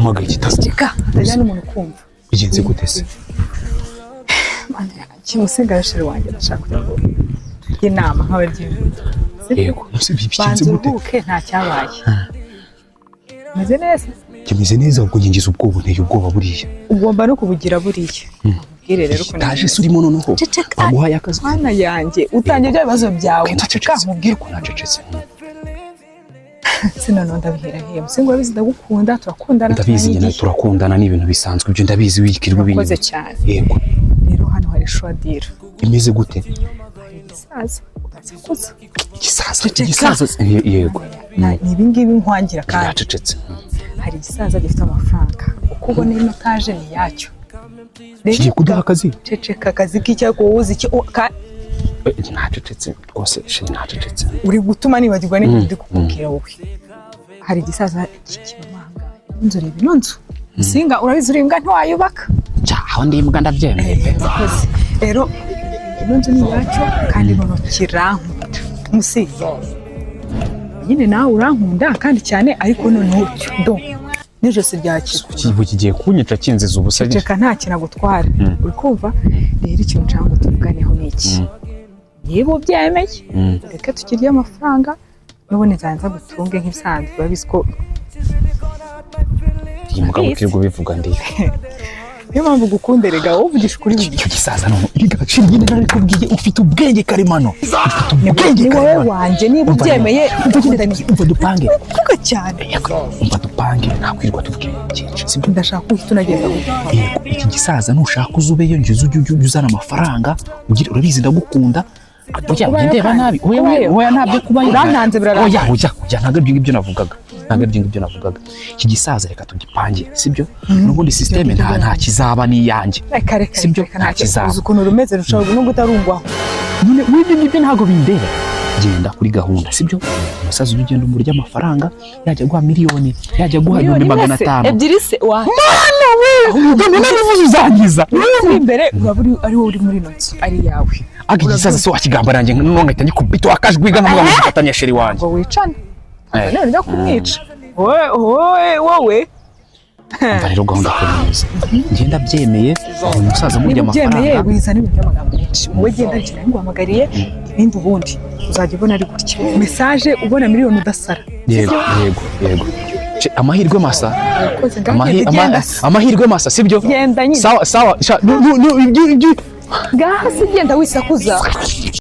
wahamagaye igitasi cika atajyana umuntu kumva bigenze gute se kimusiga sheri wanjye ndashaka kujya ngo inama nk'abagiye yego bigenze gute banzuke nta cyabaye meze neza kimeze neza ubwo ngingiza ubwoba nteye ubwoba buriya ugomba no kubugira buriya ubwire rero ko taje se urimo noneho amuhaye akazi mwana yanjye utangiye bya bibazo byawe ceceka mubwire ko nacecetse sinano ndabihera hehe singo wabizi ndagukunda turakundana ndabizi nyine turakundana ni ibintu bisanzwe ibyo ndabizi wikirwa ibintu koze cyane yego rero hano hari shwadira imeze gute gisaza ugasakuza gisaza yego ni ibingibi nkwangira kandi yacecetse hari gisaza gifite amafaranga uko ubona ino taje ni yacyo kigiye kuduha akazi ceceka akazi k'icyago uzi iki ntacecetse rwose sheri ntacecetse uri gutuma nibagirwa n'ibintu ndi kukubwira wowe hari gisaza kikimanga inzu reba ino nzu musinga urabizi uri imbwa ntiwayubaka aho ndi imbwa ndabyemeye rero ino nzu ni yacyo kandi nono kirankunda musinga nyine nawe urankunda kandi cyane ariko noneho do n'ijosi ryakiko kigiye kunyica kinziza ubusa ceceka nta kintu agutwara uri kumva rero ikintu nshaka ngo tuvuganeho ni iki niba ubyemeye reka tukirye amafaranga n'ubundi nzanza gutunge nk'ibisanzwe urabizi ko iyi mugabo ukirwa ubivuga ndiye niyo mpamvu gukunde rega wowe uvugisha ukuri icyo gisaza no igaciro nyine nari kubwiye ufite ubwenge karemano ni wowe wanjye niba ubyemeye umva dupange kuvuga cyane umva dupange ntakwirwa tuvuge byinshi ndashaka uhita unagenda yego iki gisaza nushaka uzubeyo ngize ujye uzana amafaranga ugira urabizi ndagukunda oya ndeba nabi oya ntabyo kuba urantanze birarangiye oya ntabwo ibyo navugaga iki gisaza reka tugipangire sibyo n'ubundi systeme nta kizaba niyanjye sibyo nta kizaba ukuntu rumeze rushobora no gutarungwaho none wibyo ntabwo bindeba genda kuri gahunda sibyo umusaza ugenda umurya amafaranga yajya guha miliyoni yajya guha 500 ebyiri se wa mana we none nabivuze uzangiza imbere ari wowe uri muri notsi ari yawe agi gisaza so wakigamba nanjye none ngahita ngikubita akajwiga no mwana gufatanya sheri wanjye ngo wicana none njya kumwica wowe umva rero gahunda kwemeza ngenda byemeye umusaza murya amafaranga byemeye wizana ibintu by'amagambo menshi wowe genda cyane nguhamagariye ibindi ubundi uzajya ubona ari gutya message ubona miliyoni udasara yego amahirwe masa amahirwe masa sibyo genda nyine sawa gaha genda wisakuza